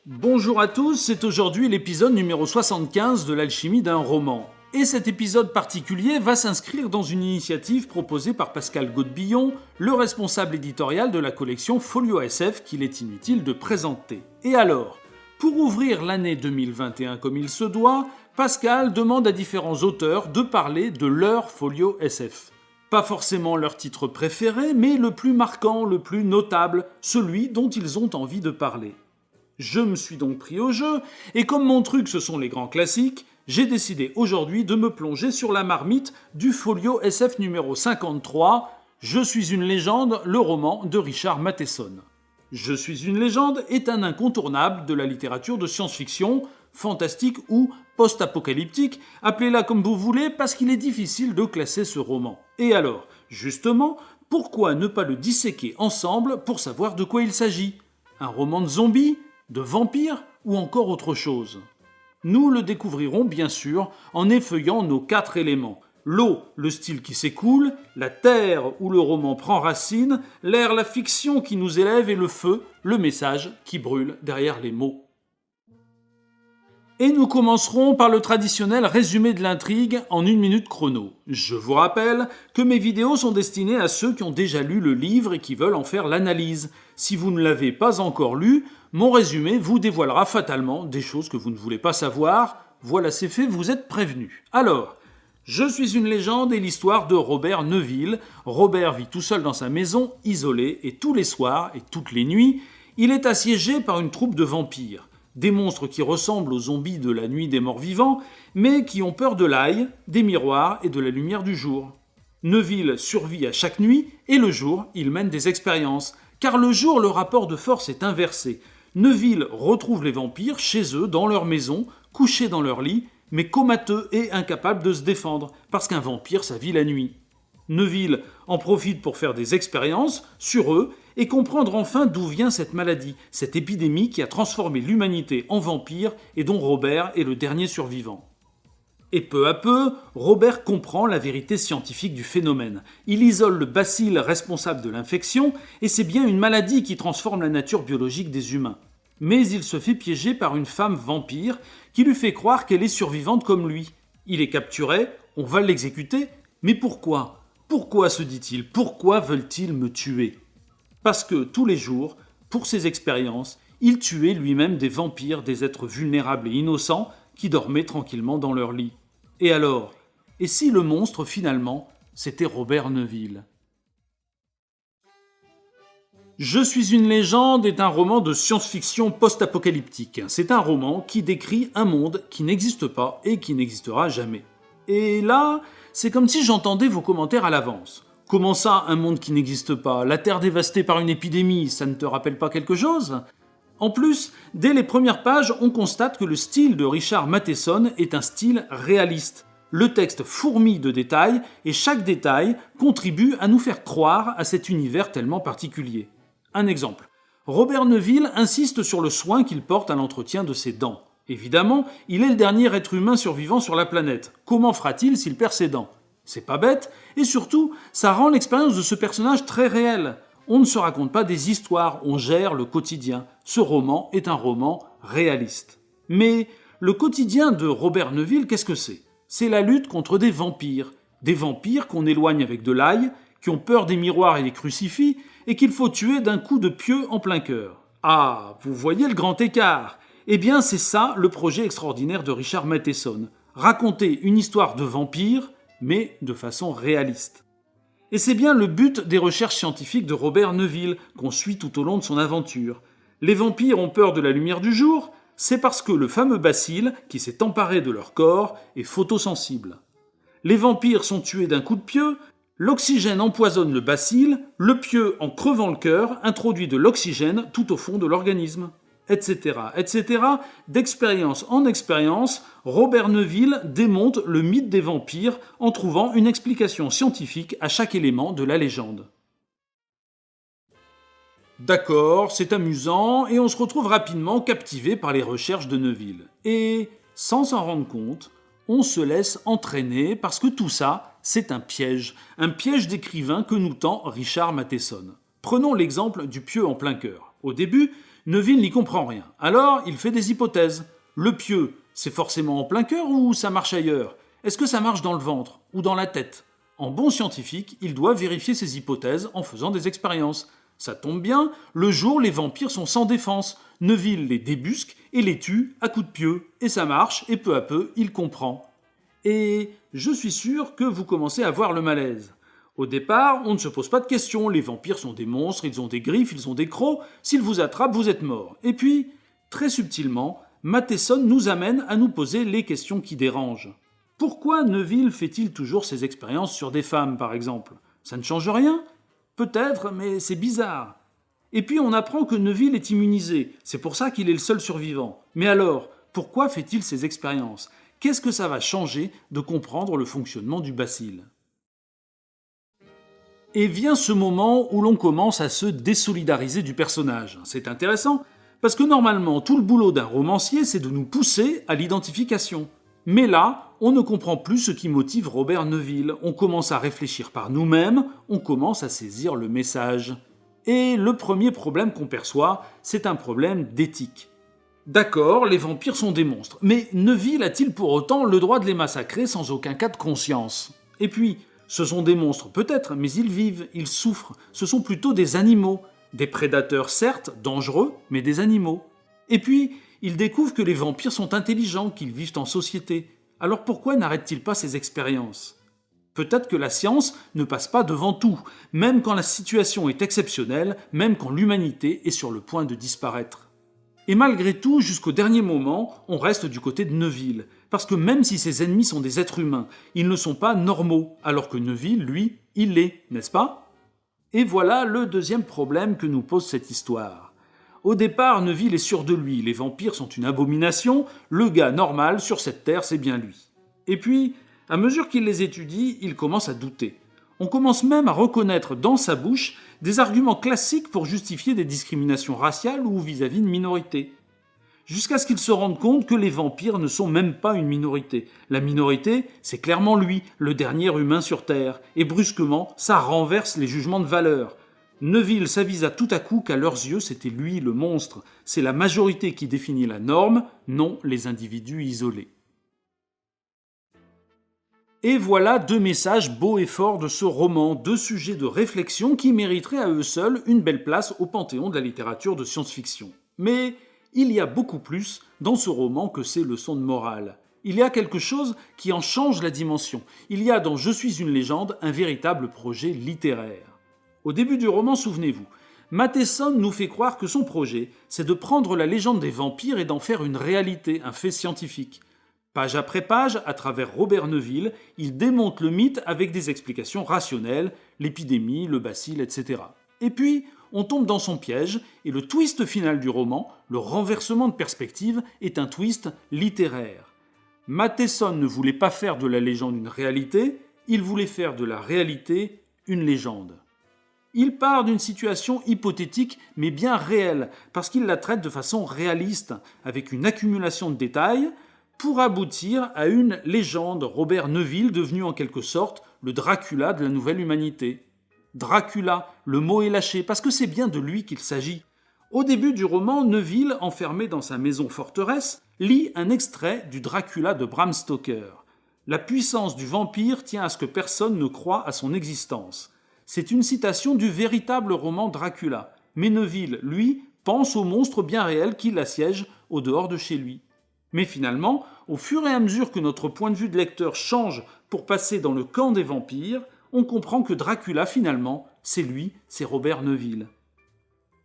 Bonjour à tous, c'est aujourd'hui l'épisode numéro 75 de l'alchimie d'un roman. Et cet épisode particulier va s'inscrire dans une initiative proposée par Pascal Gaudebillon, le responsable éditorial de la collection Folio SF qu'il est inutile de présenter. Et alors, pour ouvrir l'année 2021 comme il se doit, Pascal demande à différents auteurs de parler de leur Folio SF. Pas forcément leur titre préféré, mais le plus marquant, le plus notable, celui dont ils ont envie de parler. Je me suis donc pris au jeu, et comme mon truc ce sont les grands classiques, j'ai décidé aujourd'hui de me plonger sur la marmite du Folio SF numéro 53, Je suis une légende, le roman de Richard Matheson. Je suis une légende est un incontournable de la littérature de science-fiction, fantastique ou post-apocalyptique, appelez-la comme vous voulez parce qu'il est difficile de classer ce roman. Et alors, justement, pourquoi ne pas le disséquer ensemble pour savoir de quoi il s'agit ? Un roman de zombies ? De vampires ou encore autre chose? Nous le découvrirons bien sûr en effeuillant nos 4 éléments. L'eau, le style qui s'écoule, la terre où le roman prend racine, l'air, la fiction qui nous élève et le feu, le message qui brûle derrière les mots. Et nous commencerons par le traditionnel résumé de l'intrigue en 1 minute chrono. Je vous rappelle que mes vidéos sont destinées à ceux qui ont déjà lu le livre et qui veulent en faire l'analyse. Si vous ne l'avez pas encore lu, mon résumé vous dévoilera fatalement des choses que vous ne voulez pas savoir. Voilà, c'est fait, vous êtes prévenus. Alors, Je suis une légende est l'histoire de Robert Neville. Robert vit tout seul dans sa maison, isolé, et tous les soirs et toutes les nuits, il est assiégé par une troupe de vampires. Des monstres qui ressemblent aux zombies de la nuit des morts vivants, mais qui ont peur de l'ail, des miroirs et de la lumière du jour. Neville survit à chaque nuit, et le jour, il mène des expériences. Car le jour, le rapport de force est inversé. Neville retrouve les vampires chez eux, dans leur maison, couchés dans leur lit, mais comateux et incapables de se défendre, parce qu'un vampire, ça vit la nuit. Neville en profite pour faire des expériences sur eux et comprendre enfin d'où vient cette maladie, cette épidémie qui a transformé l'humanité en vampire et dont Robert est le dernier survivant. Et peu à peu, Robert comprend la vérité scientifique du phénomène. Il isole le bacille responsable de l'infection et c'est bien une maladie qui transforme la nature biologique des humains. Mais il se fait piéger par une femme vampire qui lui fait croire qu'elle est survivante comme lui. Il est capturé, on va l'exécuter, mais pourquoi ? Pourquoi se dit-il ? Pourquoi veulent-ils me tuer ? Parce que tous les jours, pour ses expériences, il tuait lui-même des vampires, des êtres vulnérables et innocents qui dormaient tranquillement dans leur lit. Et alors ? Et si le monstre, finalement, c'était Robert Neville ? Je suis une légende est un roman de science-fiction post-apocalyptique. C'est un roman qui décrit un monde qui n'existe pas et qui n'existera jamais. Et là, c'est comme si j'entendais vos commentaires à l'avance. Comment ça, un monde qui n'existe pas ? La Terre dévastée par une épidémie, ça ne te rappelle pas quelque chose ? En plus, dès les premières pages, on constate que le style de Richard Matheson est un style réaliste. Le texte fourmille de détails et chaque détail contribue à nous faire croire à cet univers tellement particulier. Un exemple. Robert Neville insiste sur le soin qu'il porte à l'entretien de ses dents. Évidemment, il est le dernier être humain survivant sur la planète. Comment fera-t-il s'il perd ses dents ? C'est pas bête, et surtout, ça rend l'expérience de ce personnage très réelle. On ne se raconte pas des histoires, on gère le quotidien. Ce roman est un roman réaliste. Mais le quotidien de Robert Neville, qu'est-ce que c'est ? C'est la lutte contre des vampires qu'on éloigne avec de l'ail, qui ont peur des miroirs et des crucifix, et qu'il faut tuer d'un coup de pieu en plein cœur. Ah, vous voyez le grand écart ? Eh bien, c'est ça le projet extraordinaire de Richard Matheson. Raconter une histoire de vampire, mais de façon réaliste. Et c'est bien le but des recherches scientifiques de Robert Neville, qu'on suit tout au long de son aventure. Les vampires ont peur de la lumière du jour, c'est parce que le fameux bacille, qui s'est emparé de leur corps, est photosensible. Les vampires sont tués d'un coup de pieu, l'oxygène empoisonne le bacille, le pieu, en crevant le cœur, introduit de l'oxygène tout au fond de l'organisme. Etc., etc. D'expérience en expérience, Robert Neville démonte le mythe des vampires en trouvant une explication scientifique à chaque élément de la légende. D'accord, c'est amusant, et on se retrouve rapidement captivé par les recherches de Neville. Et, sans s'en rendre compte, on se laisse entraîner parce que tout ça, c'est un piège d'écrivain que nous tend Richard Matheson. Prenons l'exemple du pieu en plein cœur. Au début, Neuville n'y comprend rien. Alors, il fait des hypothèses. Le pieu, c'est forcément en plein cœur ou ça marche ailleurs? Est-ce que ça marche dans le ventre ou dans la tête? En bon scientifique, il doit vérifier ses hypothèses en faisant des expériences. Ça tombe bien, le jour, les vampires sont sans défense. Neuville les débusque et les tue à coups de pieu. Et ça marche, et peu à peu, il comprend. Et je suis sûr que vous commencez à voir le malaise. Au départ, on ne se pose pas de questions. Les vampires sont des monstres, ils ont des griffes, ils ont des crocs. S'ils vous attrapent, vous êtes mort. Et puis, très subtilement, Matheson nous amène à nous poser les questions qui dérangent. Pourquoi Neuville fait-il toujours ses expériences sur des femmes, par exemple? Ça ne change rien? Peut-être, mais c'est bizarre. Et puis on apprend que Neuville est immunisé. C'est pour ça qu'il est le seul survivant. Mais alors, pourquoi fait-il ces expériences? Qu'est-ce que ça va changer de comprendre le fonctionnement du bacille? Et vient ce moment où l'on commence à se désolidariser du personnage. C'est intéressant, parce que normalement, tout le boulot d'un romancier, c'est de nous pousser à l'identification. Mais là, on ne comprend plus ce qui motive Robert Neuville. On commence à réfléchir par nous-mêmes, on commence à saisir le message. Et le premier problème qu'on perçoit, c'est un problème d'éthique. D'accord, les vampires sont des monstres, mais Neuville a-t-il pour autant le droit de les massacrer sans aucun cas de conscience? Et puis, ce sont des monstres peut-être, mais ils vivent, ils souffrent, ce sont plutôt des animaux. Des prédateurs certes, dangereux, mais des animaux. Et puis, il découvre que les vampires sont intelligents, qu'ils vivent en société. Alors pourquoi n'arrête-t-il pas ces expériences? Peut-être que la science ne passe pas devant tout, même quand la situation est exceptionnelle, même quand l'humanité est sur le point de disparaître. Et malgré tout, jusqu'au dernier moment, on reste du côté de Neuville, parce que même si ses ennemis sont des êtres humains, ils ne sont pas normaux, alors que Neuville, lui, il l'est, n'est-ce pas? Et voilà le deuxième problème que nous pose cette histoire. Au départ, Neuville est sûr de lui, les vampires sont une abomination, le gars normal sur cette terre, c'est bien lui. Et puis, à mesure qu'il les étudie, il commence à douter. On commence même à reconnaître dans sa bouche des arguments classiques pour justifier des discriminations raciales ou vis-à-vis de minorités. Jusqu'à ce qu'il se rende compte que les vampires ne sont même pas une minorité. La minorité, c'est clairement lui, le dernier humain sur Terre, et brusquement, ça renverse les jugements de valeur. Neuville s'avisa tout à coup qu'à leurs yeux, c'était lui le monstre. C'est la majorité qui définit la norme, non les individus isolés. Et voilà deux messages beaux et forts de ce roman, deux sujets de réflexion qui mériteraient à eux seuls une belle place au panthéon de la littérature de science-fiction. Mais il y a beaucoup plus dans ce roman que ces leçons de morale. Il y a quelque chose qui en change la dimension. Il y a dans Je suis une légende un véritable projet littéraire. Au début du roman, souvenez-vous, Matheson nous fait croire que son projet, c'est de prendre la légende des vampires et d'en faire une réalité, un fait scientifique. Page après page, à travers Robert Neuville, il démonte le mythe avec des explications rationnelles, l'épidémie, le bacille, etc. Et puis, on tombe dans son piège, et le twist final du roman, le renversement de perspective, est un twist littéraire. Matheson ne voulait pas faire de la légende une réalité, il voulait faire de la réalité une légende. Il part d'une situation hypothétique mais bien réelle, parce qu'il la traite de façon réaliste, avec une accumulation de détails, pour aboutir à une légende, Robert Neuville devenu en quelque sorte le Dracula de la nouvelle humanité. Dracula, le mot est lâché, parce que c'est bien de lui qu'il s'agit. Au début du roman, Neuville, enfermé dans sa maison forteresse, lit un extrait du Dracula de Bram Stoker. La puissance du vampire tient à ce que personne ne croit à son existence. C'est une citation du véritable roman Dracula. Mais Neuville, lui, pense au monstre bien réel qui l'assiège au dehors de chez lui. Mais finalement, au fur et à mesure que notre point de vue de lecteur change pour passer dans le camp des vampires, on comprend que Dracula, finalement, c'est lui, c'est Robert Neuville.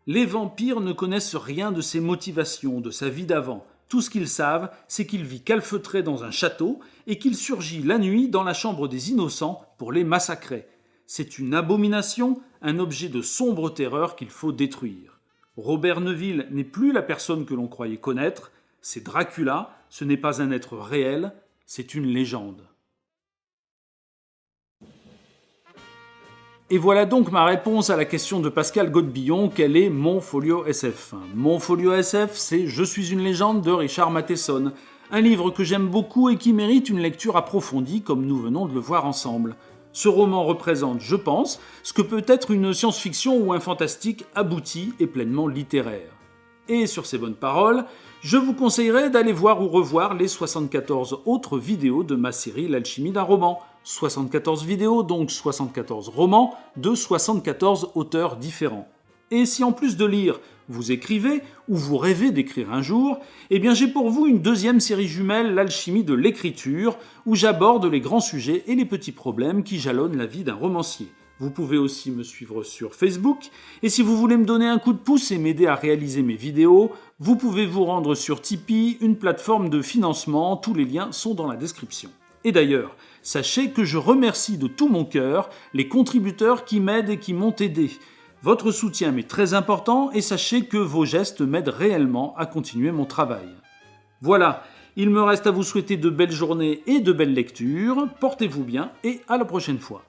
Les vampires ne connaissent rien de ses motivations, de sa vie d'avant. Tout ce qu'ils savent, c'est qu'il vit calfeutré dans un château et qu'il surgit la nuit dans la chambre des innocents pour les massacrer. C'est une abomination, un objet de sombre terreur qu'il faut détruire. Robert Neuville n'est plus la personne que l'on croyait connaître, c'est Dracula, ce n'est pas un être réel, c'est une légende. Et voilà donc ma réponse à la question de Pascal Godbillon, quel est mon folio SF? Mon folio SF, c'est Je suis une légende de Richard Matheson, un livre que j'aime beaucoup et qui mérite une lecture approfondie comme nous venons de le voir ensemble. Ce roman représente, je pense, ce que peut être une science-fiction ou un fantastique abouti et pleinement littéraire. Et sur ces bonnes paroles, je vous conseillerais d'aller voir ou revoir les 74 autres vidéos de ma série L'alchimie d'un roman. 74 vidéos, donc 74 romans de 74 auteurs différents. Et si en plus de lire, vous écrivez ou vous rêvez d'écrire un jour, eh bien j'ai pour vous une deuxième série jumelle, L'alchimie de l'écriture, où j'aborde les grands sujets et les petits problèmes qui jalonnent la vie d'un romancier. Vous pouvez aussi me suivre sur Facebook, et si vous voulez me donner un coup de pouce et m'aider à réaliser mes vidéos, vous pouvez vous rendre sur Tipeee, une plateforme de financement, tous les liens sont dans la description. Et d'ailleurs, sachez que je remercie de tout mon cœur les contributeurs qui m'aident et qui m'ont aidé. Votre soutien m'est très important et sachez que vos gestes m'aident réellement à continuer mon travail. Voilà, il me reste à vous souhaiter de belles journées et de belles lectures, portez-vous bien et à la prochaine fois.